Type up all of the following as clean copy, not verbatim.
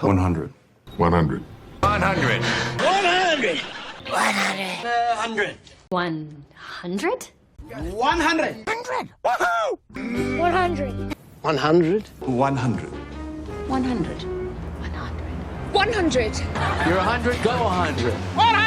100. 100. 100. 100. 100. 100? 100. 100. 100. 100. 100. 100. 100. You're 100, go 100. 100.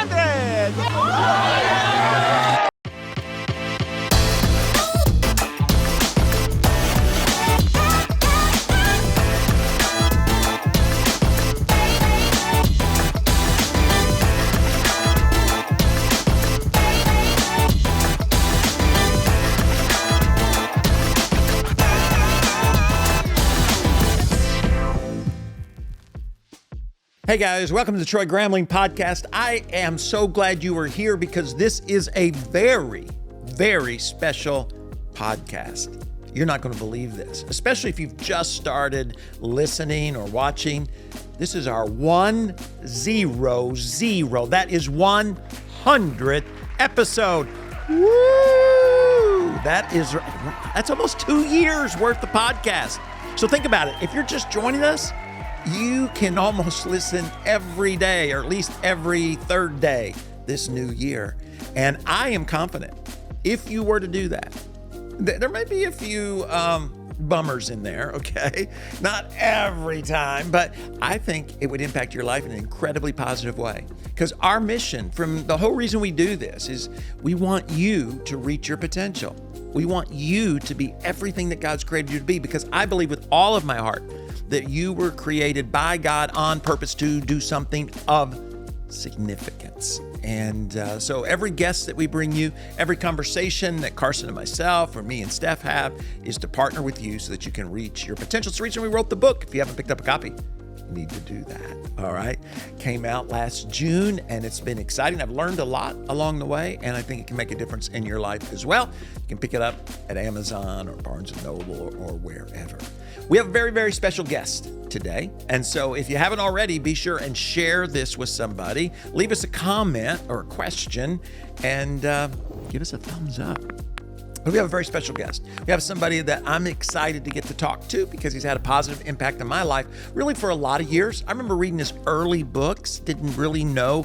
Hey guys, welcome to the Troy Gramling podcast. I am so glad you are here because this is a very, very special podcast. You're not going to believe this, especially if you've just started listening or watching. This is our 100. That is 100th episode. Woo! That's almost 2 years worth of podcast. So think about it. If you're just joining us, you can almost listen every day, or at least every third day this new year. And I am confident if you were to do that, there may be a few bummers in there, okay? Not every time, but I think it would impact your life in an incredibly positive way. Because our mission, from the whole reason we do this, is we want you to reach your potential. We want you to be everything that God's created you to be, because I believe with all of my heart that you were created by God on purpose to do something of significance. And so every guest that we bring you, every conversation that Carson and myself or me and Steph have is to partner with you so that you can reach your potential. It's the reason we wrote the book. If you haven't picked up a copy, you need to do that. All right. Came out last June and it's been exciting. I've learned a lot along the way, and I think it can make a difference in your life as well. You can pick it up at Amazon or Barnes & Noble or wherever. We have a very, very special guest today. And so if you haven't already, be sure and share this with somebody. Leave us a comment or a question and give us a thumbs up. But we have a very special guest. We have somebody that I'm excited to get to talk to because he's had a positive impact on my life really for a lot of years. I remember reading his early books, didn't really know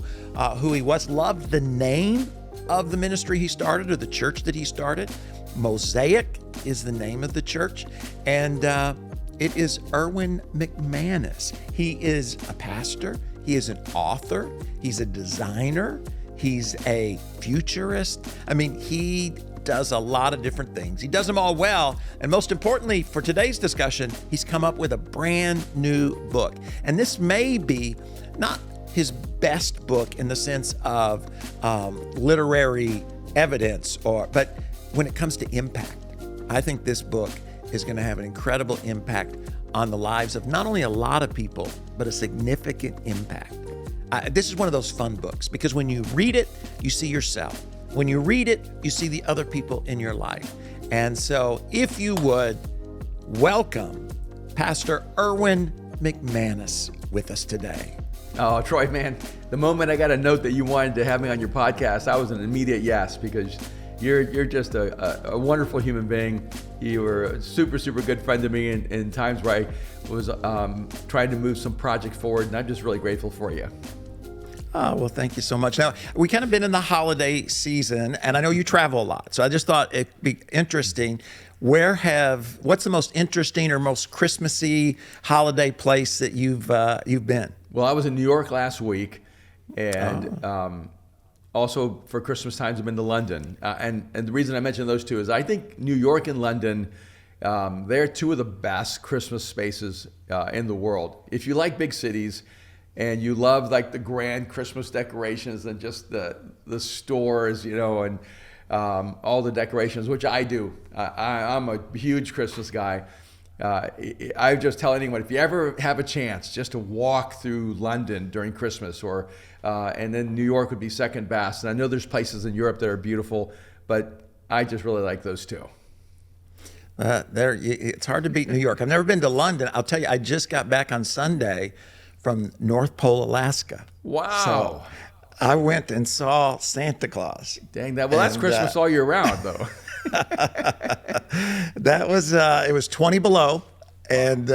who he was, loved the name of the ministry he started or the church that he started. Mosaic is the name of the church. And it is Erwin McManus. He is a pastor. He is an author. He's a designer. He's a futurist. I mean, he does a lot of different things. He does them all well. And most importantly, for today's discussion, he's come up with a brand new book. And this may be not his best book in the sense of literary evidence, but when it comes to impact, I think this book is going to have an incredible impact on the lives of not only a lot of people, but a significant impact. This is one of those fun books because when you read it, you see yourself. When you read it, you see the other people in your life. And so if you would welcome Pastor Erwin McManus with us today. Oh, Troy, man, the moment I got a note that you wanted to have me on your podcast, I was an immediate yes, because you're just a wonderful human being. You were a super, super good friend to me in times where I was trying to move some project forward, and I'm just really grateful for you. Oh, well, thank you so much. Now, we kind of been in the holiday season, and I know you travel a lot, so I just thought it'd be interesting. What's the most interesting or most Christmassy holiday place that you've been? Well, I was in New York last week, and also for Christmas times I've been to London. And the reason I mention those two is I think New York and London, they're two of the best Christmas spaces in the world. If you like big cities, and you love like the grand Christmas decorations and just the stores, you know, and all the decorations, which I do. I'm a huge Christmas guy. I just tell anyone, if you ever have a chance just to walk through London during Christmas, and then New York would be second best. And I know there's places in Europe that are beautiful, but I just really like those two. It's hard to beat New York. I've never been to London. I'll tell you, I just got back on Sunday from North Pole, Alaska. Wow. So I went and saw Santa Claus. Dang that. Well, that's Christmas all year round, though. That was, it was 20 below. And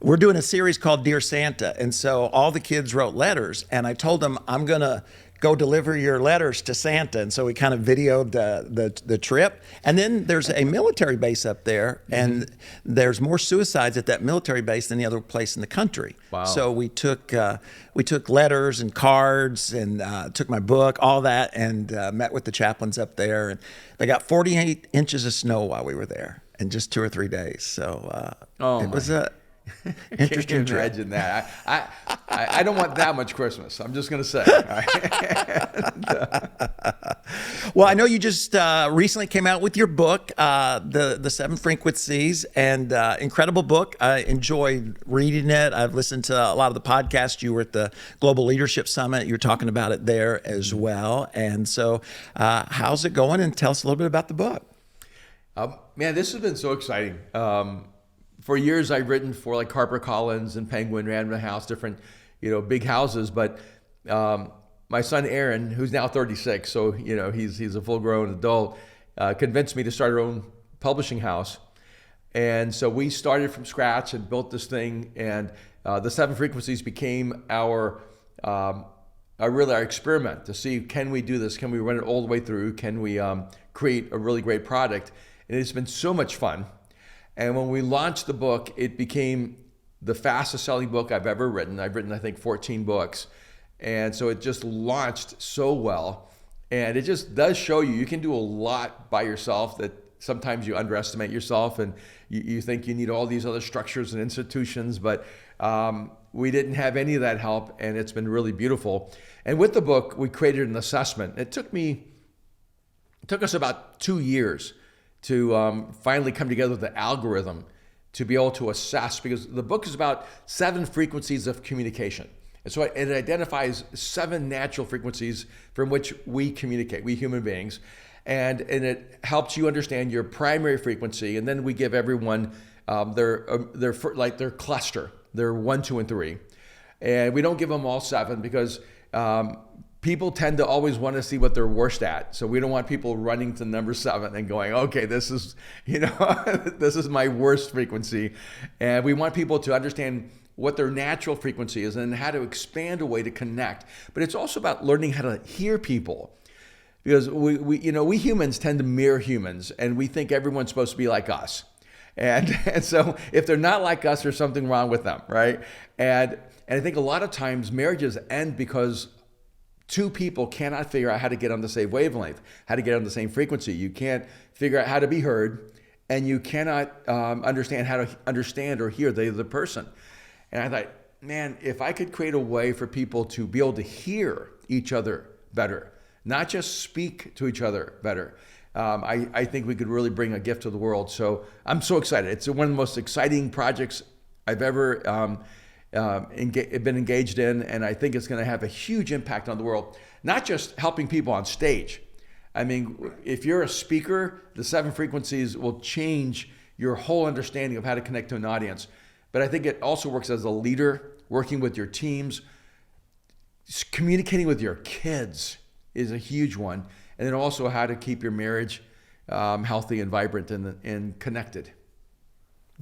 we're doing a series called Dear Santa. And so all the kids wrote letters, and I told them, I'm going to go deliver your letters to Santa. And so we kind of videoed the trip. And then there's a military base up there, and there's more suicides at that military base than the other place in the country. Wow. So we took letters and cards and took my book, all that, and met with the chaplains up there. And they got 48 inches of snow while we were there in just 2 or 3 days. So it was a interesting Can't trip. imagine that. I don't want that much Christmas. I'm just going to say. Well, I know you just recently came out with your book, the Seven Frequencies, and incredible book. I enjoyed reading it. I've listened to a lot of the podcasts. You were at the Global Leadership Summit. You were talking about it there as well. And so how's it going? And tell us a little bit about the book. Man, this has been so exciting. For years, I've written for like HarperCollins and Penguin, Random House, different, big houses. But my son Aaron, who's now 36, so he's a full-grown adult, convinced me to start our own publishing house. And so we started from scratch and built this thing. And the Seven Frequencies became our experiment to see, can we do this? Can we run it all the way through? Can we create a really great product? And it's been so much fun. And when we launched the book, it became the fastest selling book I've ever written. I've written, I think, 14 books. And so it just launched so well. And it just does show you can do a lot by yourself, that sometimes you underestimate yourself and you think you need all these other structures and institutions. But we didn't have any of that help, and it's been really beautiful. And with the book, we created an assessment. It took us about 2 years to finally come together with the algorithm to be able to assess, because the book is about 7 frequencies of communication. And so it identifies 7 natural frequencies from which we communicate, we human beings. And it helps you understand your primary frequency. And then we give everyone their cluster, their 1, 2, and 3. And we don't give them all 7 because people tend to always want to see what they're worst at. So we don't want people running to number 7 and going, okay, this is, this is my worst frequency. And we want people to understand what their natural frequency is and how to expand a way to connect. But it's also about learning how to hear people. Because we humans tend to mirror humans, and we think everyone's supposed to be like us. And so if they're not like us, there's something wrong with them, right? And I think a lot of times marriages end because 2 people cannot figure out how to get on the same wavelength, how to get on the same frequency. You can't figure out how to be heard, and you cannot understand how to understand or hear the other person. And I thought, man, if I could create a way for people to be able to hear each other better, not just speak to each other better, I think we could really bring a gift to the world. So I'm so excited. It's one of the most exciting projects I've ever been engaged in, and I think it's going to have a huge impact on the world. Not just helping people on stage. I mean, if you're a speaker, the 7 frequencies will change your whole understanding of how to connect to an audience. But I think it also works as a leader, working with your teams, communicating with your kids is a huge one. And then also how to keep your marriage healthy and vibrant and connected.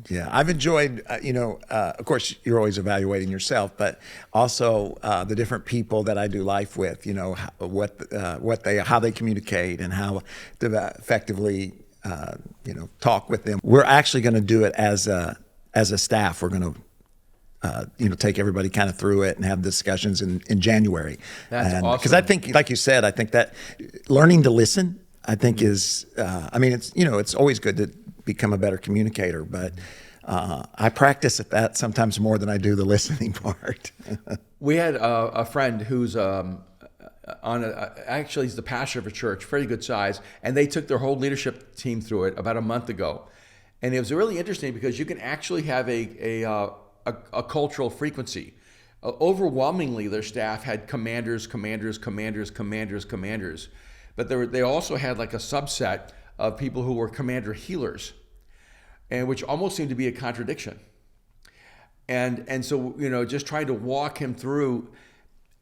Yeah, I've enjoyed, of course, you're always evaluating yourself, but also the different people that I do life with, how they communicate and how to effectively, talk with them. We're actually going to do it as a staff. We're going to, take everybody kind of through it and have discussions in January. That's awesome. Because I think, like you said, I think that learning to listen, I think is, it's always good to become a better communicator, but I practice at that sometimes more than I do the listening part. We had a friend who's actually he's the pastor of a church, pretty good size, and they took their whole leadership team through it about a month ago. And it was really interesting because you can actually have a cultural frequency. Overwhelmingly, their staff had commanders, but they also had like a subset of people who were commander healers, and which almost seemed to be a contradiction. And so, just trying to walk him through,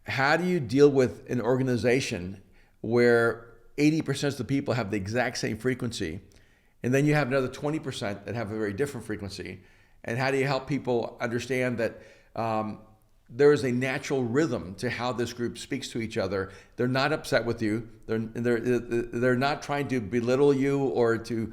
how do you deal with an organization where 80% of the people have the exact same frequency, and then you have another 20% that have a very different frequency, And how do you help people understand that there is a natural rhythm to how this group speaks to each other? They're not upset with you. They're not trying to belittle you or to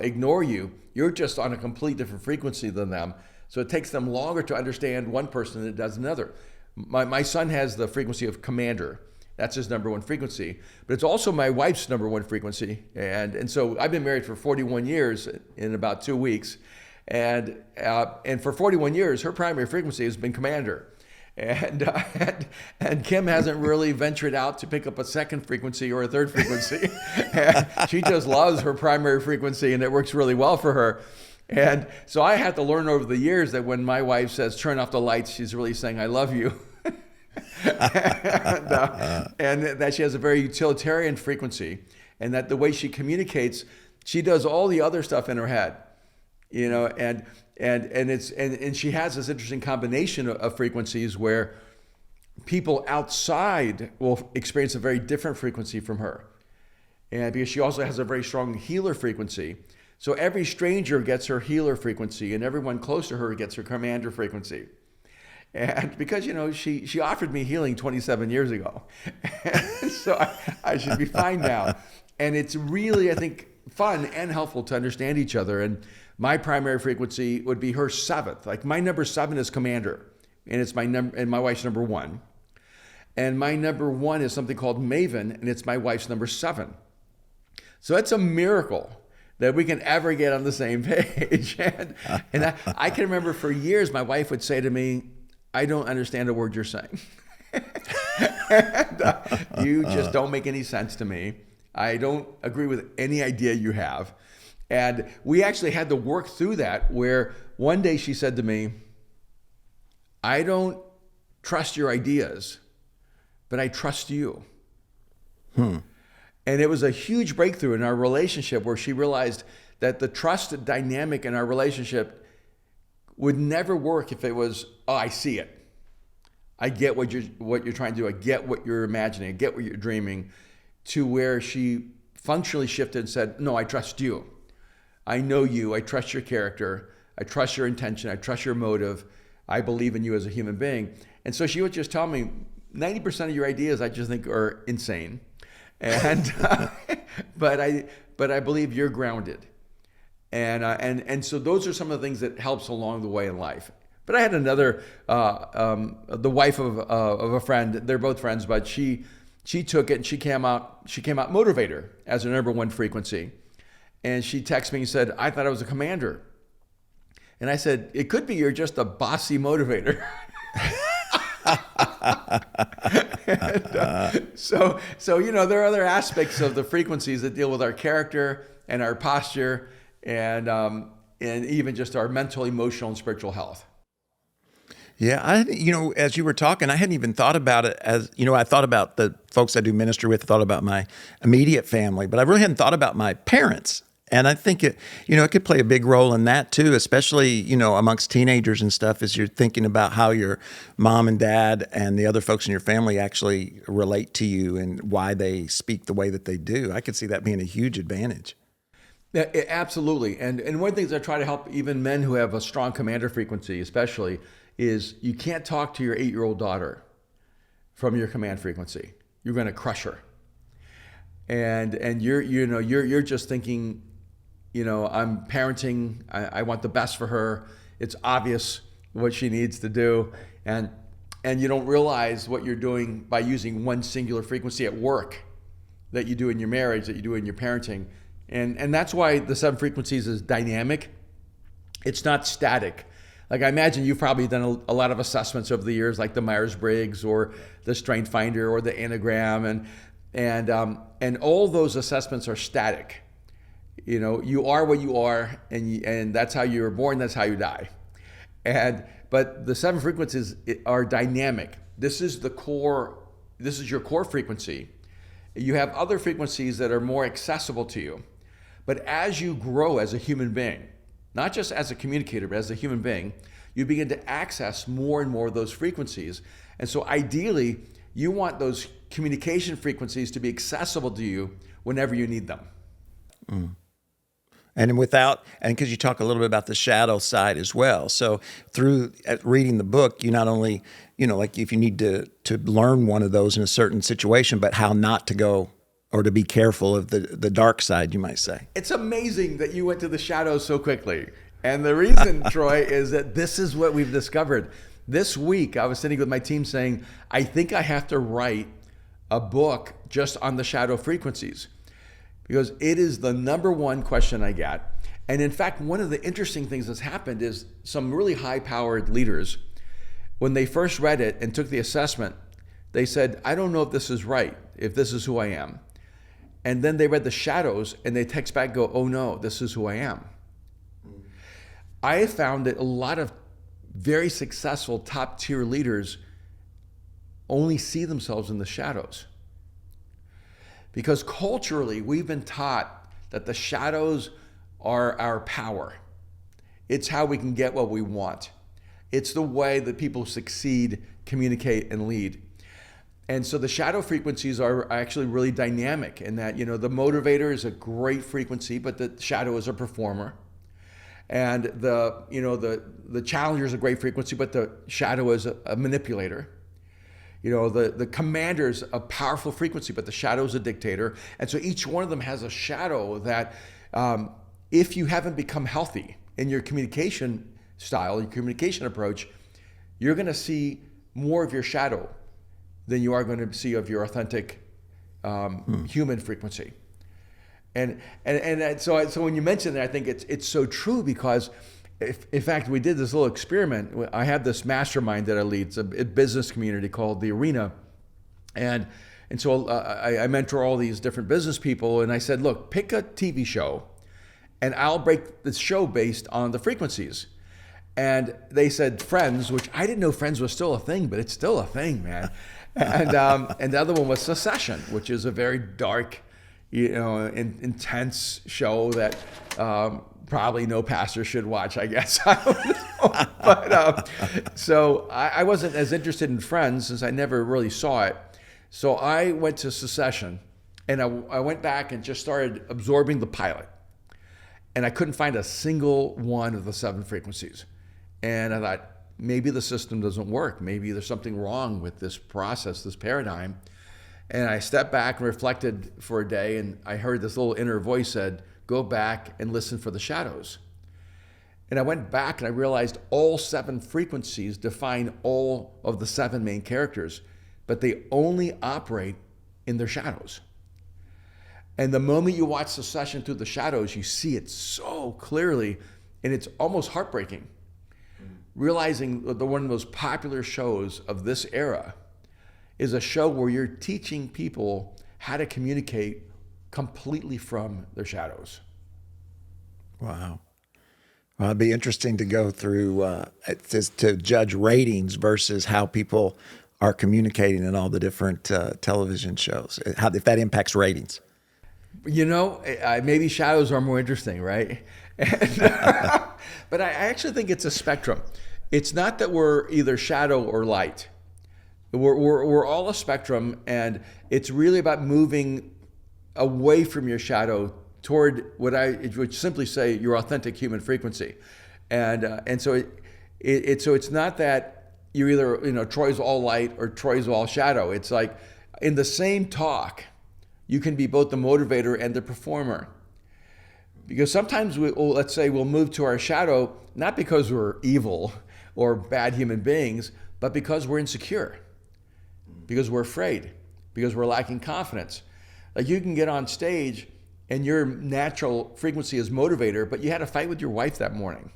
ignore you. You're just on a complete different frequency than them. So it takes them longer to understand one person than it does another. My son has the frequency of commander. That's his number one frequency. But it's also my wife's number one frequency. And so I've been married for 41 years in about 2 weeks. And for 41 years, her primary frequency has been commander. And Kim hasn't really ventured out to pick up a second frequency or a third frequency. She just loves her primary frequency, and it works really well for her. And so I had to learn over the years that when my wife says, turn off the lights, she's really saying, I love you. and that she has a very utilitarian frequency, and that the way she communicates, she does all the other stuff in her head, and she has this interesting combination of frequencies where people outside will experience a very different frequency from her. And because she also has a very strong healer frequency. So every stranger gets her healer frequency, and everyone close to her gets her commander frequency. And because, she offered me healing 27 years ago. So I should be fine now. And it's really, I think, fun and helpful to understand each other. And my primary frequency would be her 7th. Like my number 7 is commander, and it's my number, and my wife's number 1. And my number 1 is something called maven, and it's my wife's number 7. So it's a miracle that we can ever get on the same page. And I can remember for years, my wife would say to me, I don't understand a word you're saying. You just don't make any sense to me. I don't agree with any idea you have. And we actually had to work through that, where one day she said to me, I don't trust your ideas, but I trust you. And it was a huge breakthrough in our relationship, where she realized that the trust dynamic in our relationship would never work if it was, oh, I see it. I get what you're trying to do. I get what you're imagining. I get what you're dreaming. To where she functionally shifted and said, no, I trust you. I know you. I trust your character. I trust your intention. I trust your motive. I believe in you as a human being. And so she would just tell me, 90% of your ideas I just think are insane. And but I believe you're grounded. And so those are some of the things that helps along the way in life. But I had another, the wife of a friend. They're both friends, but she took it and she came out motivator as her number 1 frequency. And she texted me and said, I thought I was a commander. And I said, it could be you're just a bossy motivator. So there are other aspects of the frequencies that deal with our character and our posture and even just our mental, emotional, and spiritual health. Yeah, as you were talking, I hadn't even thought about it as, I thought about the folks I do ministry with, I thought about my immediate family, but I really hadn't thought about my parents. And I think it could play a big role in that too, especially, amongst teenagers and stuff, as you're thinking about how your mom and dad and the other folks in your family actually relate to you and why they speak the way that they do. I could see that being a huge advantage. Yeah, absolutely. And one of the things I try to help even men who have a strong commander frequency, especially, is you can't talk to your 8-year-old daughter from your command frequency. You're going to crush her. And you're just thinking, I'm parenting. I want the best for her. It's obvious what she needs to do. And you don't realize what you're doing by using one singular frequency at work that you do in your marriage, that you do in your parenting. And that's why the 7 frequencies is dynamic. It's not static. Like I imagine you've probably done a lot of assessments over the years, like the Myers-Briggs or the Strength Finder or the Enneagram. And all those assessments are static. You are what you are, and that's how you were born, that's how you die. But the 7 frequencies are dynamic. This is the core, this is your core frequency. You have other frequencies that are more accessible to you. But as you grow as a human being, not just as a communicator, but as a human being, you begin to access more and more of those frequencies. And so ideally, you want those communication frequencies to be accessible to you whenever you need them. And because you talk a little bit about the shadow side as well. So through reading the book, you not only, like if you need to learn one of those in a certain situation, but how not to go or to be careful of the dark side, you might say. It's amazing that you went to the shadows so quickly. And the reason, Troy, is that this is what we've discovered. This week, I was sitting with my team saying, I think I have to write a book just on the shadow frequencies, because it is the number one question I get. And in fact, one of the interesting things that's happened is some really high-powered leaders, when they first read it and took the assessment, they said, I don't know if this is right, if this is who I am. And then they read the shadows and they text back, go, oh no, this is who I am. I have found that a lot of very successful top-tier leaders only see themselves in the shadows. Because culturally, we've been taught that the shadows are our power. It's how we can get what we want. It's the way that people succeed, communicate, and lead. And so the shadow frequencies are actually really dynamic in that, the motivator is a great frequency, but the shadow is a performer. And the challenger is a great frequency, but the shadow is a manipulator. The commander's a powerful frequency, but the shadow is a dictator. And so each one of them has a shadow that if you haven't become healthy in your communication style, your communication approach, you're going to see more of your shadow than you are going to see of your authentic human frequency. And so when you mention that, I think it's so true, because in fact, we did this little experiment. I have this mastermind that I lead. It's a business community called the Arena. And so I mentor all these different business people. And I said, look, pick a TV show and I'll break the show based on the frequencies. And they said Friends, which I didn't know Friends was still a thing, but it's still a thing, man. And the other one was Succession, which is a very dark, intense show that probably no pastor should watch, I guess. I don't know. But so I wasn't as interested in Friends since I never really saw it. So I went to Succession, and I went back and just started absorbing the pilot. And I couldn't find a single one of the 7 frequencies. And I thought, maybe the system doesn't work. Maybe there's something wrong with this process, this paradigm. And I stepped back and reflected for a day, and I heard this little inner voice said, go back and listen for the shadows. And I went back and I realized all 7 frequencies define all of the 7 main characters, but they only operate in their shadows. And the moment you watch Succession through the shadows, you see it so clearly, and it's almost heartbreaking. Realizing that one of the most popular shows of this era is a show where you're teaching people how to communicate completely from their shadows. Wow. Well, it'd be interesting to go through to judge ratings versus how people are communicating in all the different television shows, if that impacts ratings. Maybe shadows are more interesting, right? But I actually think it's a spectrum. It's not that we're either shadow or light. We're all a spectrum, and it's really about moving away from your shadow toward what I would simply say your authentic human frequency. And so it's not that you're either Troy's all light or Troy's all shadow. It's like in the same talk, you can be both the motivator and the performer. Because sometimes let's say we'll move to our shadow, not because we're evil or bad human beings, but because we're insecure, because we're afraid, because we're lacking confidence. Like you can get on stage and your natural frequency is motivator, but you had a fight with your wife that morning.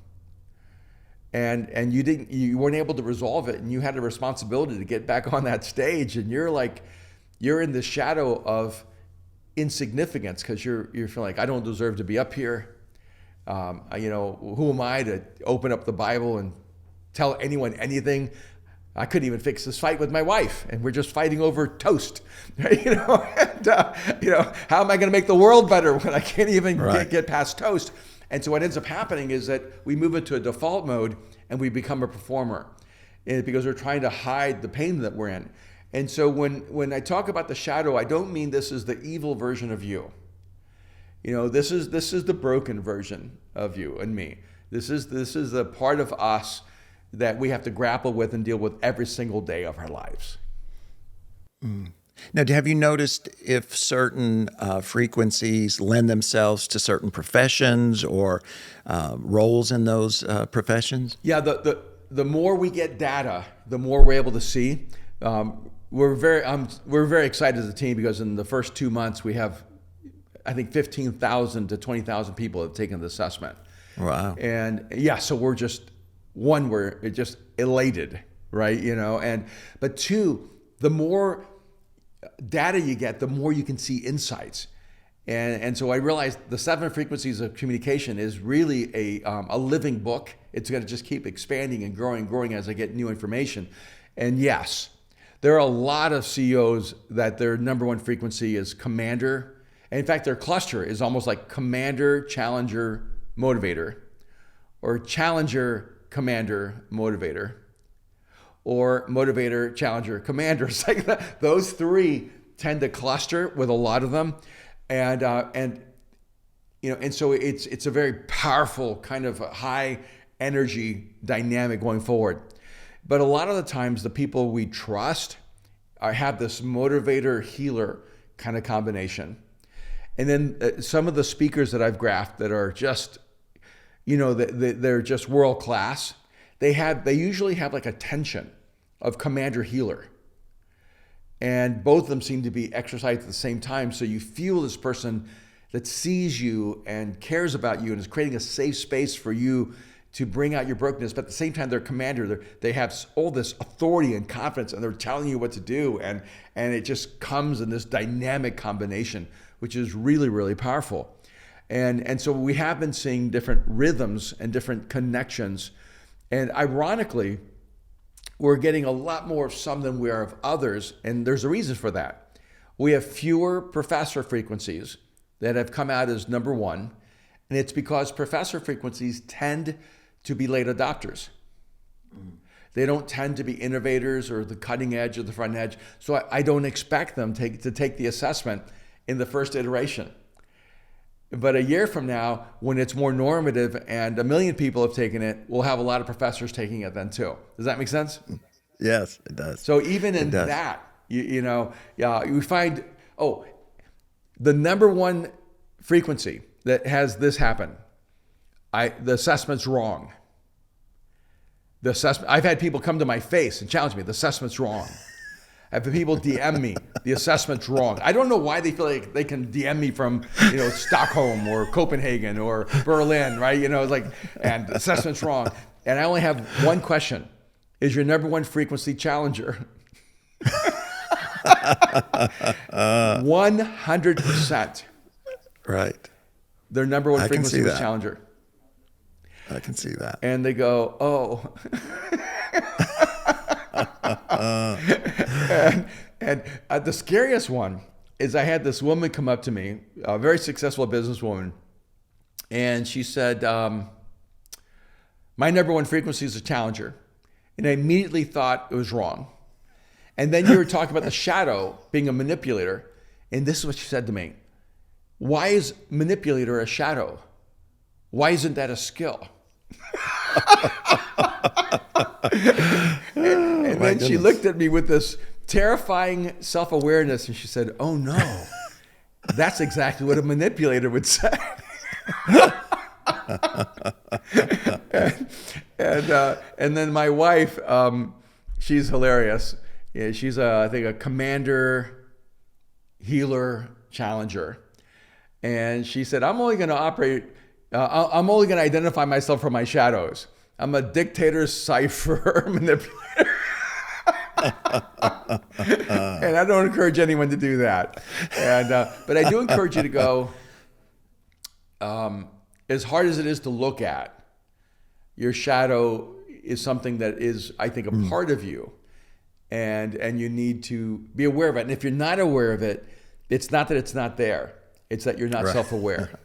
And you weren't able to resolve it, and you had a responsibility to get back on that stage, and you're in the shadow of insignificance because you're feeling like, I don't deserve to be up here. Who am I to open up the Bible and tell anyone anything? I couldn't even fix this fight with my wife, and we're just fighting over toast. How am I going to make the world better when I can't even get past toast? And so what ends up happening is that we move into a default mode and we become a performer, because we're trying to hide the pain that we're in. And so when I talk about the shadow, I don't mean this is the evil version of you. This is the broken version of you and me. This is the part of us that we have to grapple with and deal with every single day of our lives. Now, have you noticed if certain frequencies lend themselves to certain professions or roles in those professions? Yeah, the more we get data, the more we're able to see. We're very excited as a team because in the first 2 months we have, I think, 15,000 to 20,000 people have taken the assessment. Wow. And yeah, so we're just elated, right? But two, the more data you get, the more you can see insights. And so I realized the 7 frequencies of communication is really a living book. It's going to just keep expanding and growing as I get new information. And yes, there are a lot of CEOs that their number one frequency is commander. And in fact, their cluster is almost like commander, challenger, motivator, or challenger, commander, motivator, or motivator, challenger, commander. It's like those 3 tend to cluster with a lot of them. And so it's a very powerful kind of high energy dynamic going forward. But a lot of the times the people we trust have this motivator healer kind of combination. And then some of the speakers that I've graphed that are just, they're just world class. They usually have like a tension of commander healer. And both of them seem to be exercised at the same time. So you feel this person that sees you and cares about you and is creating a safe space for you to bring out your brokenness. But at the same time, they're commander. They have all this authority and confidence, and they're telling you what to do. And it just comes in this dynamic combination, which is really, really powerful. And so we have been seeing different rhythms and different connections. And ironically, we're getting a lot more of some than we are of others, and there's a reason for that. We have fewer professor frequencies that have come out as number one, and it's because professor frequencies tend to be late adopters. They don't tend to be innovators or the cutting edge or the front edge, so I don't expect them to take the assessment in the first iteration. But a year from now, when it's more normative and 1 million people have taken it, we'll have a lot of professors taking it then too. Does that make sense? Yes, it does. So even in that, we find, the number one frequency that has this happen, the assessment's wrong. I've had people come to my face and challenge me, the assessment's wrong. I've had people DM me, the assessment's wrong. I don't know why they feel like they can DM me from, Stockholm or Copenhagen or Berlin, right? It's like, and the assessment's wrong. And I only have one question. Is your number one frequency challenger? 100%. Right. Their number one frequency was challenger. I can see that. And they go, oh. and the scariest one is I had this woman come up to me, a very successful businesswoman, and she said, my number one frequency is a challenger. And I immediately thought it was wrong. And then you were talking about the shadow being a manipulator, and this is what she said to me. Why is manipulator a shadow? Why isn't that a skill? And then she looked at me with this terrifying self-awareness and she said, oh no, that's exactly what a manipulator would say. And then my wife, she's hilarious. Yeah, she's I think a commander, healer, challenger. And she said, I'm only going to identify myself from my shadows. I'm a dictator, cipher, manipulator. And I don't encourage anyone to do that. But I do encourage you to go, as hard as it is to look at, your shadow is something that is, I think, a part of you. And you need to be aware of it. And if you're not aware of it, it's not that it's not there. It's that you're not self-aware.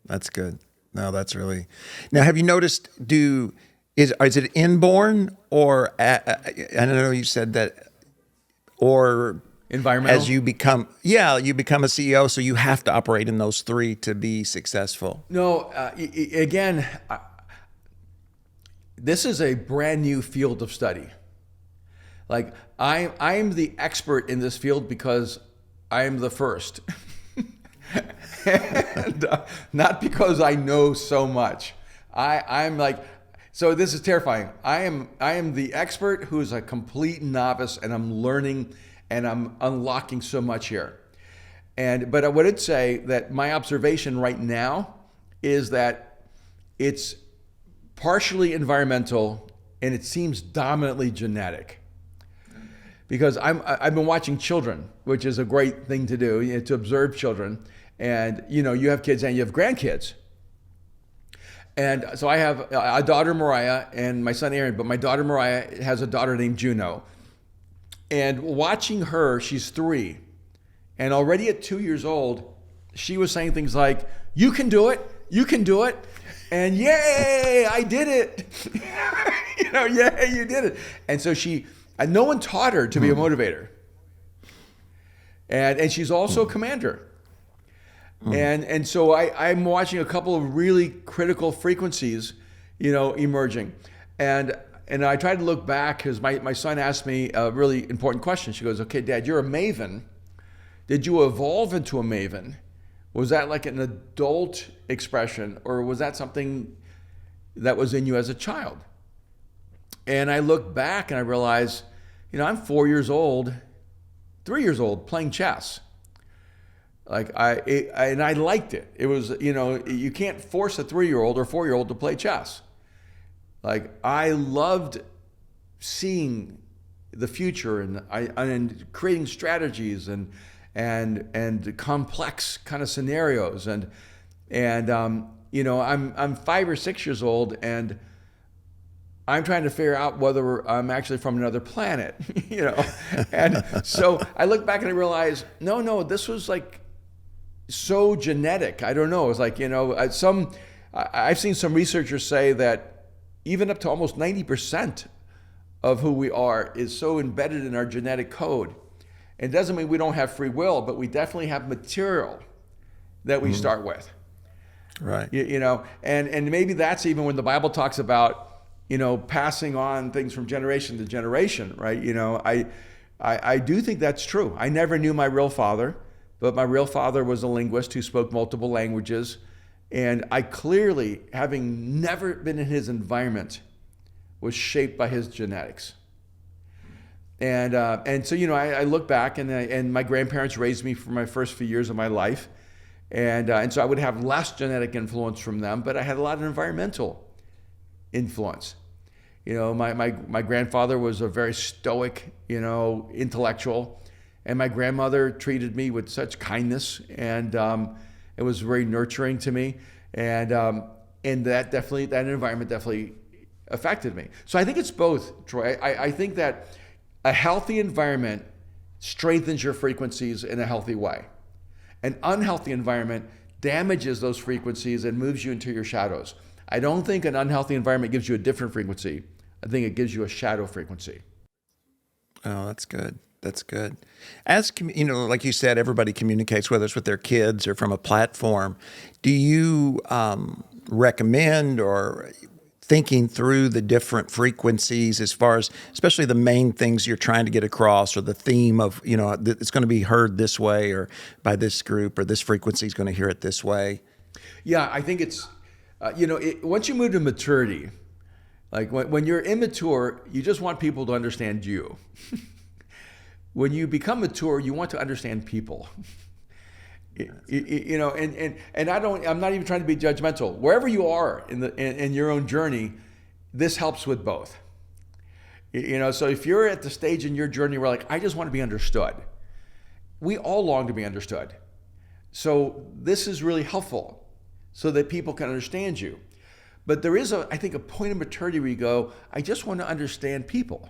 That's good. No, that's really. Now, have you noticed? Is it inborn or I don't know? You said that, or Environmental? As you become a CEO, so you have to operate in those three to be successful. No, again, this is a brand new field of study. Like I'm the expert in this field because I am the first, and not because I know so much. I'm like, so this is terrifying. I am the expert who is a complete novice, and I'm learning, and I'm unlocking so much here. But I would say that my observation right now is that it's partially environmental, and it seems dominantly genetic. Because I've been watching children, which is a great thing to do, to observe children. And you have kids and you have grandkids. And so I have a daughter, Mariah, and my son, Aaron. But my daughter, Mariah, has a daughter named Juno. And watching her, she's 3. And already at 2 years old, she was saying things like, "You can do it. You can do it." And yay, I did it. Yay, you did it. And so and no one taught her to be a motivator. And she's also a commander. And so I'm watching a couple of really critical frequencies, emerging. And I tried to look back because my son asked me a really important question. She goes, "Okay, Dad, you're a maven. Did you evolve into a maven? Was that like an adult expression, or was that something that was in you as a child?" And I look back and I realize, I'm 4 years old, 3 years old, playing chess. Like I liked it. It was, you can't force a 3-year-old or 4-year-old to play chess. Like I loved seeing the future and creating strategies and complex kind of scenarios and I'm 5 or 6 years old and I'm trying to figure out whether I'm actually from another planet, And so I look back and I realize, no, this was like so genetic. I don't know. It's like, I've seen some researchers say that even up to almost 90% of who we are is so embedded in our genetic code. It doesn't mean we don't have free will, but we definitely have material that we start with. Right. And maybe that's even when the Bible talks about, passing on things from generation to generation, right? I do think that's true. I never knew my real father, but my real father was a linguist who spoke multiple languages. And I clearly, having never been in his environment, was shaped by his genetics. And so, I look back and my grandparents raised me for my first few years of my life. And so I would have less genetic influence from them, but I had a lot of environmental influence. My grandfather was a very stoic, intellectual, and my grandmother treated me with such kindness, and it was very nurturing to me. And that environment definitely affected me. So I think it's both, Troy. I think that a healthy environment strengthens your frequencies in a healthy way. An unhealthy environment damages those frequencies and moves you into your shadows. I don't think an unhealthy environment gives you a different frequency. I think it gives you a shadow frequency. Oh, that's good. That's good. As like you said, everybody communicates, whether it's with their kids or from a platform. Do you recommend or thinking through the different frequencies as far as, especially the main things you're trying to get across, or the theme of, it's going to be heard this way or by this group, or this frequency is going to hear it this way? Yeah, I think it's, once you move to maturity, like when you're immature, you just want people to understand you. When you become mature, you want to understand people. And I'm not even trying to be judgmental. Wherever you are in your own journey, this helps with both. So if you're at the stage in your journey where like, I just want to be understood. We all long to be understood. So this is really helpful so that people can understand you. But there is I think a point of maturity where you go, I just want to understand people.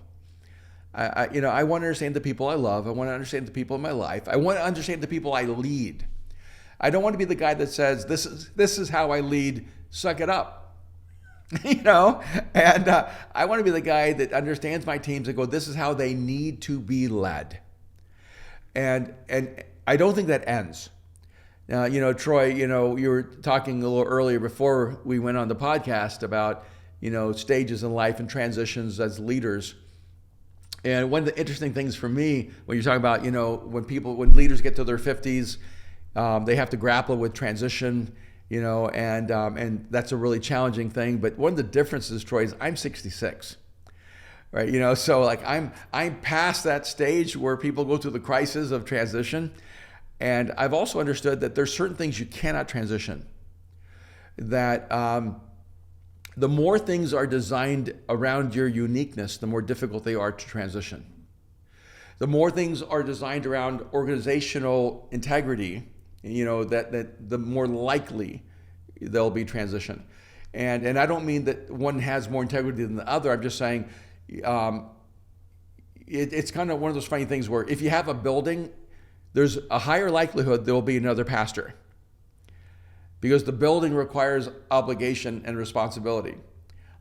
I want to understand the people I love. I want to understand the people in my life. I want to understand the people I lead. I don't want to be the guy that says, this is how I lead, suck it up. And I want to be the guy that understands my teams and go, this is how they need to be led. And I don't think that ends. Troy, you were talking a little earlier before we went on the podcast about, stages in life and transitions as leaders. And one of the interesting things for me, when you're talking about, when leaders get to their 50s, they have to grapple with transition, and that's a really challenging thing. But one of the differences, Troy, is I'm 66. Right, so like I'm past that stage where people go through the crisis of transition. And I've also understood that there's certain things you cannot transition. That the more things are designed around your uniqueness, the more difficult they are to transition. The more things are designed around organizational integrity, that the more likely there'll be transition. And I don't mean that one has more integrity than the other. I'm just saying it's kind of one of those funny things where if you have a building, there's a higher likelihood there will be another pastor because the building requires obligation and responsibility.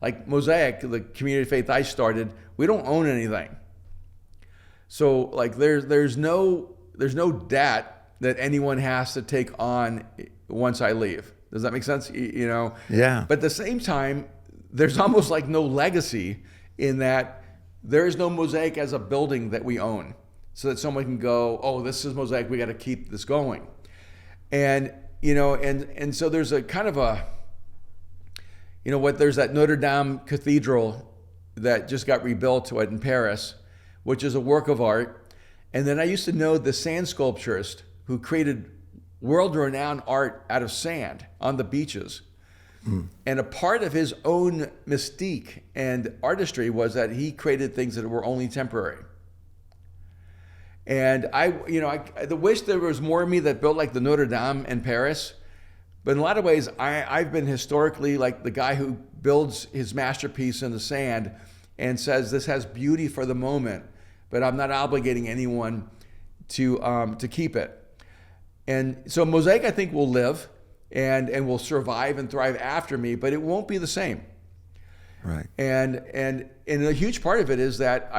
Like Mosaic, the community of faith I started, we don't own anything. So like there's no debt that anyone has to take on once I leave. Does that make sense? Yeah. But at the same time, there's almost like no legacy in that there is no Mosaic as a building that we own. So that someone can go, oh, this is Mosaic, we got to keep this going. And, and so there's a kind of there's that Notre Dame Cathedral that just got rebuilt in Paris, which is a work of art. And then I used to know the sand sculpturist who created world-renowned art out of sand on the beaches. And a part of his own mystique and artistry was that he created things that were only temporary. And I wish there was more of me that built like the Notre Dame in Paris. But in a lot of ways, I've been historically like the guy who builds his masterpiece in the sand and says this has beauty for the moment, but I'm not obligating anyone to keep it. And so Mosaic, I think, will live and will survive and thrive after me, but it won't be the same. Right. And a huge part of it is that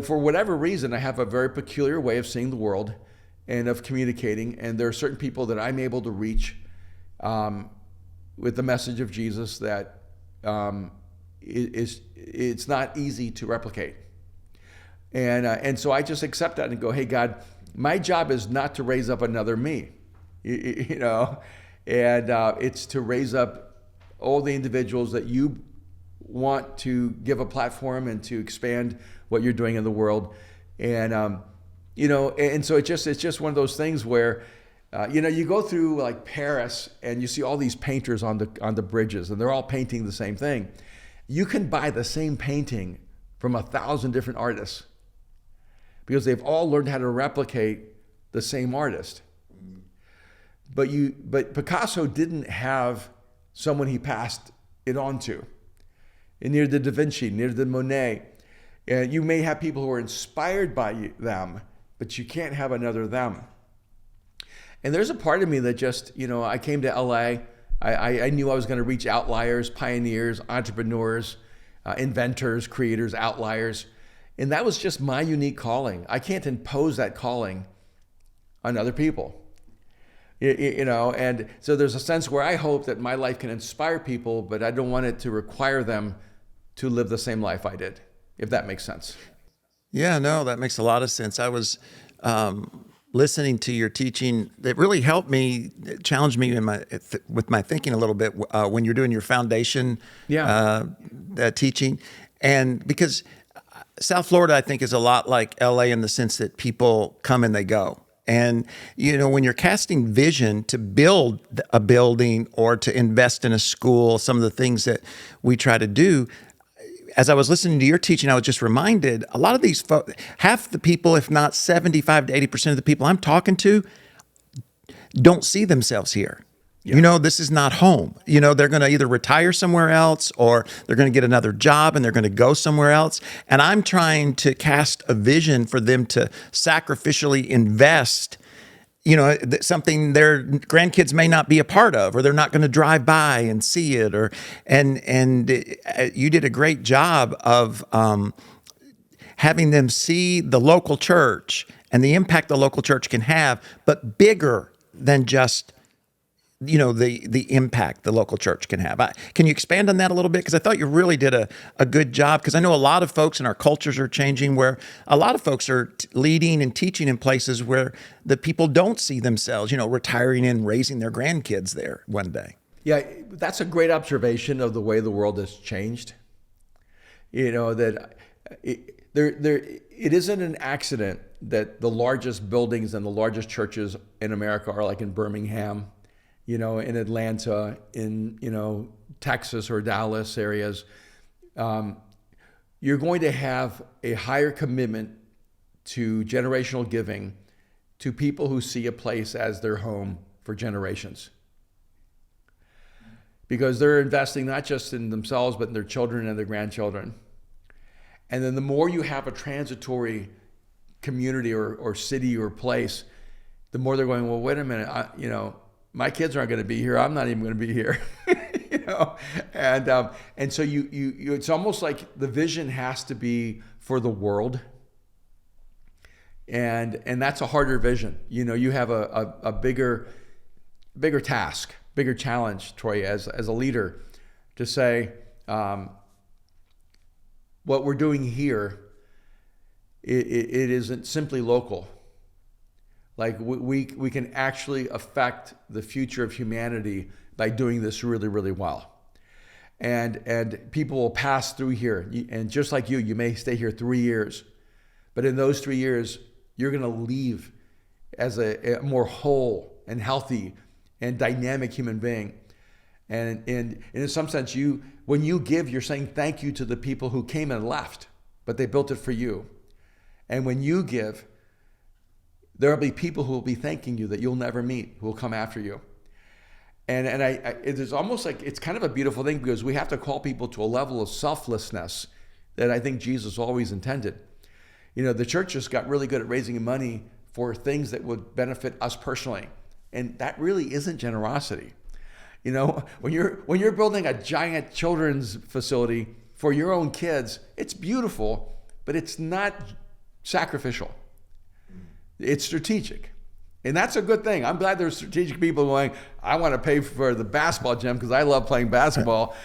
for whatever reason, I have a very peculiar way of seeing the world and of communicating. And there are certain people that I'm able to reach with the message of Jesus that it's not easy to replicate. And so I just accept that and go, hey, God, my job is not to raise up another me, and it's to raise up all the individuals that you want to give a platform and to expand what you're doing in the world. And and so it's just one of those things where you go through like Paris and you see all these painters on the bridges and they're all painting the same thing. You can buy the same painting from 1,000 different artists because they've all learned how to replicate the same artist. But Picasso didn't have someone he passed it on to. And neither did Da Vinci, neither did Monet. And you may have people who are inspired by them, but you can't have another them. And there's a part of me that just, I came to LA. I knew I was going to reach outliers, pioneers, entrepreneurs, inventors, creators, outliers. And that was just my unique calling. I can't impose that calling on other people. And so there's a sense where I hope that my life can inspire people, but I don't want it to require them to live the same life I did, if that makes sense. Yeah, no, that makes a lot of sense. I was listening to your teaching. It really helped me, challenged me with my thinking a little bit when you're doing your foundation teaching. And because South Florida, I think, is a lot like LA in the sense that people come and they go. And, when you're casting vision to build a building or to invest in a school, some of the things that we try to do, as I was listening to your teaching, I was just reminded a lot of these folks, half the people, if not 75 to 80% of the people I'm talking to, don't see themselves here. Yeah. This is not home. They're going to either retire somewhere else or they're going to get another job and they're going to go somewhere else. And I'm trying to cast a vision for them to sacrificially invest, something their grandkids may not be a part of, or they're not going to drive by and see it. And you did a great job of having them see the local church and the impact the local church can have, but bigger than just, you know, the impact the local church can have. Can you expand on that a little bit? Because I thought you really did a good job, because I know a lot of folks in our cultures are changing, where a lot of folks are leading and teaching in places where the people don't see themselves, you know, retiring and raising their grandkids there one day. Yeah, that's a great observation of the way the world has changed. You know, that it isn't an accident that the largest buildings and the largest churches in America are like in Birmingham, you know, in Atlanta, in, you know, Texas or Dallas areas. You're going to have a higher commitment to generational giving to people who see a place as their home for generations. Because they're investing not just in themselves, but in their children and their grandchildren. And then the more you have a transitory community or city or place, the more they're going, well, wait a minute, you know, my kids aren't going to be here. I'm not even going to be here, you know? And so you it's almost like the vision has to be for the world. And that's a harder vision. You know, you have a bigger task, bigger challenge, Troy, as a leader, to say, what we're doing here, it isn't simply local. Like we can actually affect the future of humanity by doing this really, really well. And people will pass through here. And just like you may stay here 3 years. But in those 3 years, you're going to leave as a more whole and healthy and dynamic human being. And in some sense, when you give, you're saying thank you to the people who came and left, but they built it for you. And when you give, there'll be people who will be thanking you that you'll never meet, who will come after you. And it's almost like, it's kind of a beautiful thing, because we have to call people to a level of selflessness that I think Jesus always intended. You know, the church just got really good at raising money for things that would benefit us personally. And that really isn't generosity. You know, when you're building a giant children's facility for your own kids, it's beautiful, but it's not sacrificial. It's strategic. And that's a good thing. I'm glad there's strategic people going, I want to pay for the basketball gym because I love playing basketball.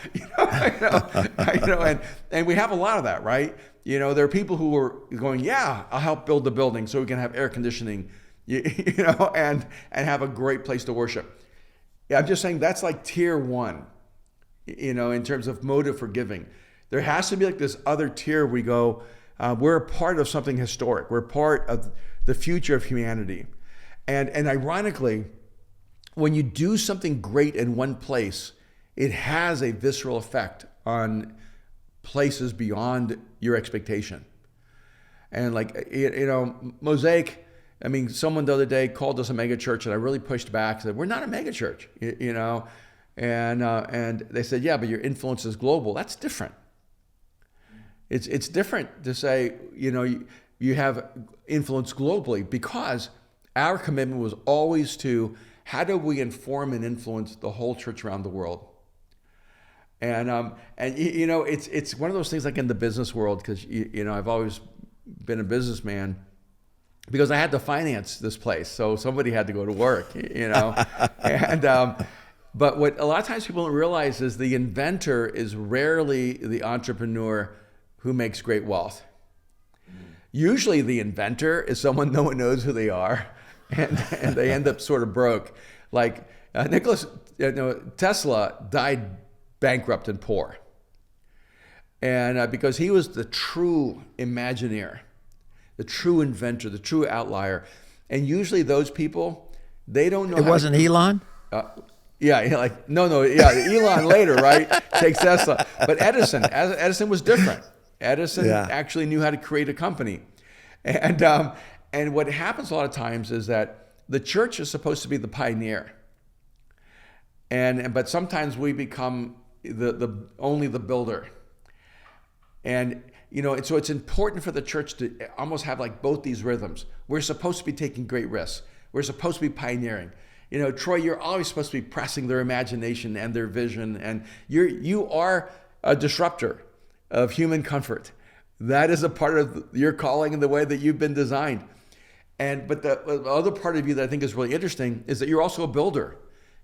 And we have a lot of that, right? You know, there are people who are going, yeah, I'll help build the building so we can have air conditioning, and have a great place to worship. Yeah, I'm just saying that's like tier one, in terms of motive for giving. There has to be like this other tier we go, we're a part of something historic. We're part of the future of humanity. And ironically, when you do something great in one place, it has a visceral effect on places beyond your expectation. And like, Mosaic, I mean, someone the other day called us a mega church, and I really pushed back, said, we're not a mega church, and they said, yeah, but your influence is global. That's different. It's different to say, you have influence globally, because our commitment was always to how do we inform and influence the whole church around the world. And it's one of those things like in the business world, because I've always been a businessman, because I had to finance this place, so somebody had to go to work, but what a lot of times people don't realize is the inventor is rarely the entrepreneur who makes great wealth. Usually the inventor is someone no one knows who they are, and they end up sort of broke. Like Tesla died bankrupt and poor, and because he was the true Imagineer, the true inventor, the true outlier. And usually those people, they don't know. It wasn't Elon? Elon later, right? Takes Tesla. But Edison was different. Edison actually knew how to create a company. And what happens a lot of times is that the church is supposed to be the pioneer. But sometimes we become only the builder. And so it's important for the church to almost have like both these rhythms. We're supposed to be taking great risks. We're supposed to be pioneering. Troy, you're always supposed to be pressing their imagination and their vision, and you are a disruptor of human comfort. That is a part of your calling and the way that you've been designed. But the other part of you that I think is really interesting is that you're also a builder.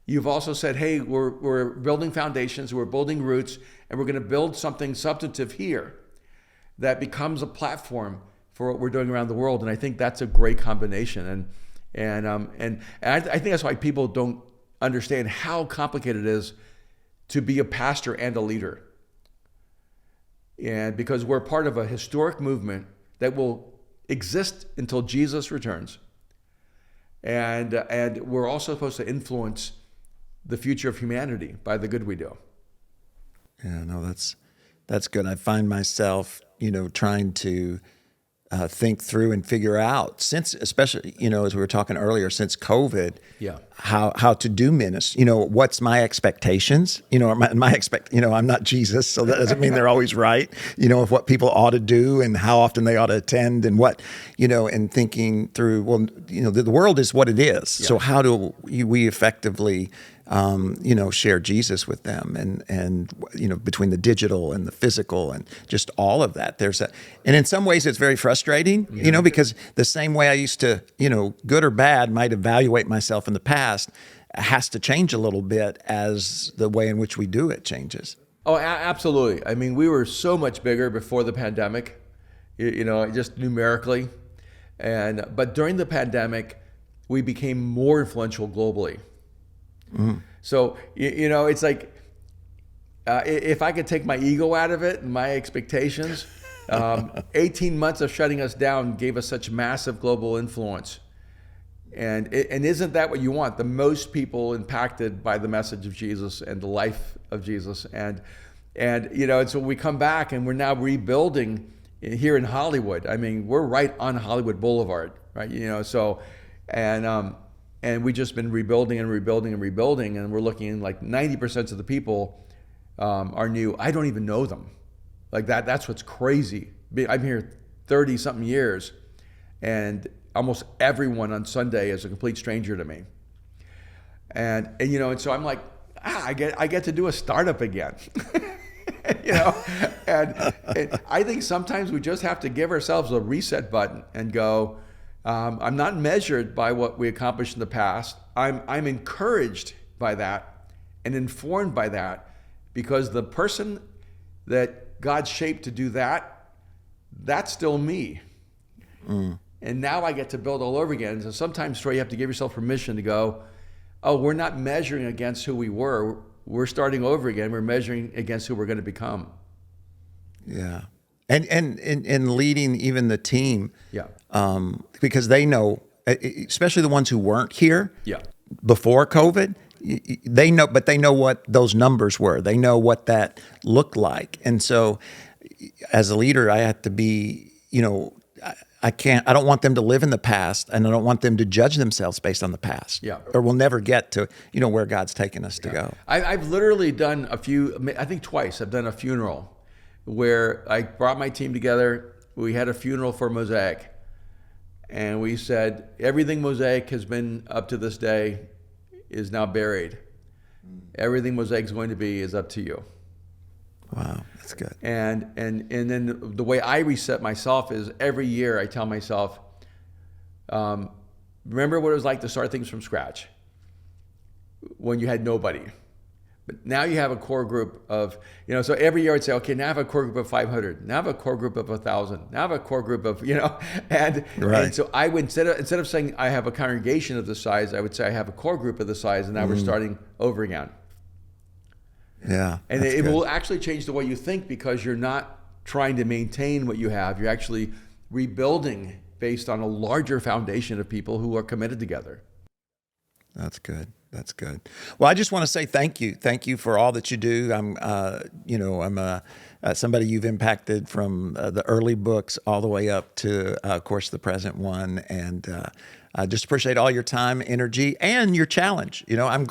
You've also said, hey, we're building foundations, we're building roots, and we're going to build something substantive here that becomes a platform for what we're doing around the world. And I think that's a great combination. And I think that's why people don't understand how complicated it is to be a pastor and a leader. And because we're part of a historic movement that will exist until Jesus returns. And we're also supposed to influence the future of humanity by the good we do. Yeah, no, that's good. I find myself, trying to think through and figure out, since, especially, as we were talking earlier, since COVID, how to do ministry. What's my expectations? I'm not Jesus, so that doesn't mean they're always right. Of what people ought to do and how often they ought to attend and what, and thinking through, the world is what it is. Yeah. So how do we effectively share Jesus with them and between the digital and the physical and just all of that. And in some ways it's very frustrating, because the same way I used to, good or bad, might evaluate myself in the past has to change a little bit as the way in which we do it changes. Oh, absolutely. I mean, we were so much bigger before the pandemic, just numerically. But during the pandemic, we became more influential globally. Mm. So, it's like, if I could take my ego out of it and my expectations, 18 months of shutting us down gave us such massive global influence. And isn't that what you want? The most people impacted by the message of Jesus and the life of Jesus. And so we come back and we're now rebuilding here in Hollywood. I mean, we're right on Hollywood Boulevard, right? And we've just been rebuilding and rebuilding and rebuilding, and we're looking like 90% of the people are new. I don't even know them. Like that's what's crazy. I'm here 30-something years, and almost everyone on Sunday is a complete stranger to me. And so I'm like, I get to do a startup again. And I think sometimes we just have to give ourselves a reset button and go, I'm not measured by what we accomplished in the past. I'm encouraged by that and informed by that, because the person that God shaped to do that, that's still me. Mm. And now I get to build all over again. So sometimes, Troy, you have to give yourself permission to go, oh, we're not measuring against who we were. We're starting over again. We're measuring against who we're going to become. Yeah. And leading even the team, because they know, especially the ones who weren't here before COVID, they know what those numbers were. They know what that looked like. And so as a leader, I have to be, I don't want them to live in the past, and I don't want them to judge themselves based on the past. Yeah. Or we'll never get to, where God's taken us to go. I've literally done I think twice, I've done a funeral where I brought my team together. We had a funeral for Mosaic, and we said, everything Mosaic has been up to this day is now buried. Everything Mosaic's going to be is up to you. Wow, that's good. And then the way I reset myself is every year I tell myself, remember what it was like to start things from scratch when you had nobody. But now you have a core group of, so every year I'd say, okay, now I have a core group of 500. Now I have a core group of 1,000. Now I have a core group of, and so I would, instead of saying I have a congregation of this size, I would say I have a core group of this size, and now we're starting over again. Yeah. And it will actually change the way you think, because you're not trying to maintain what you have. You're actually rebuilding based on a larger foundation of people who are committed together. That's good. That's good. Well, I just want to say thank you. Thank you for all that you do. I'm somebody you've impacted from the early books all the way up to, of course, the present one. And I just appreciate all your time, energy, and your challenge. I'm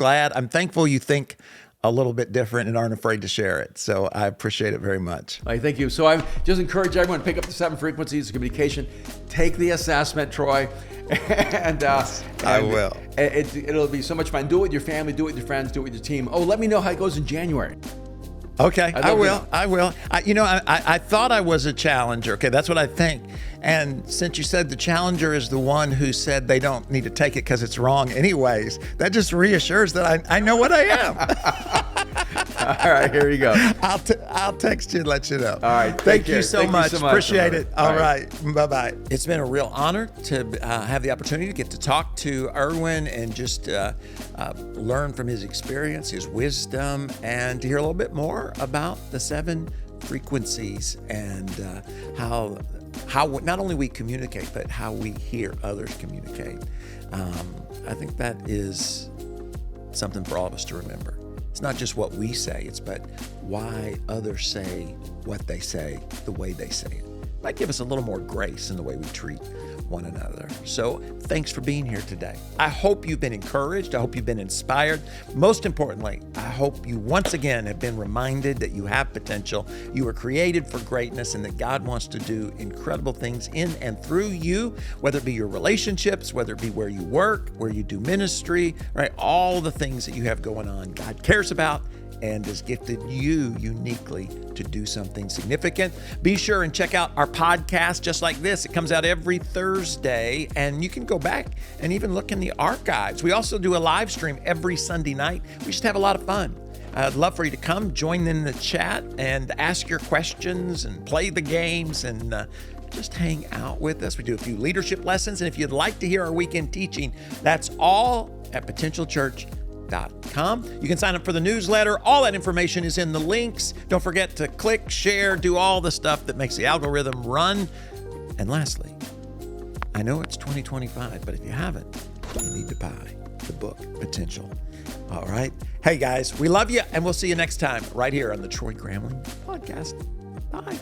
thankful you think a little bit different and aren't afraid to share it. So I appreciate it very much. Thank you. So I just encourage everyone to pick up the 7 frequencies of communication. Take the assessment, Troy. and I will. It'll be so much fun. Do it with your family, do it with your friends, do it with your team. Oh, let me know how it goes in January. Okay, I'd I love to will. know. I will. I thought I was a challenger. Okay, that's what I think. And since you said the challenger is the one who said they don't need to take it because it's wrong anyways, that just reassures that I know what I am. All right, here you go. I'll text you and let you know. All right, Thank take you care. so Thank you much. so much. Appreciate it. All All right. right. Bye-bye. It's been a real honor to have the opportunity to get to talk to Irwin and just learn from his experience, his wisdom, and to hear a little bit more about the 7 frequencies and how not only we communicate, but how we hear others communicate. I think that is something for all of us to remember. It's not just what we say, but why others say what they say the way they say it. Might give us a little more grace in the way we treat one another. So thanks for being here today. I hope you've been encouraged. I hope you've been inspired. Most importantly, I hope you once again have been reminded that you have potential. You were created for greatness and that God wants to do incredible things in and through you, whether it be your relationships, whether it be where you work, where you do ministry, right? All the things that you have going on, God cares about and has gifted you uniquely to do something significant. Be sure and check out our podcast just like this. It comes out every Thursday, and you can go back and even look in the archives. We also do a live stream every Sunday night. We just have a lot of fun. I'd love for you to come join in the chat and ask your questions and play the games and just hang out with us. We do a few leadership lessons, and if you'd like to hear our weekend teaching, that's all at potentialchurch.com. You can sign up for the newsletter. All that information is in the links. Don't forget to click, share, do all the stuff that makes the algorithm run. And lastly, I know it's 2025, but if you haven't, you need to buy the book Potential. All right. Hey guys, we love you, and we'll see you next time right here on the Troy Gramling Podcast. Bye.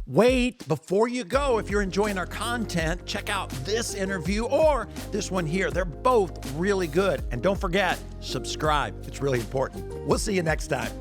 Wait, before you go, if you're enjoying our content, check out this interview or this one here. They're both really good. And don't forget, subscribe. It's really important. We'll see you next time.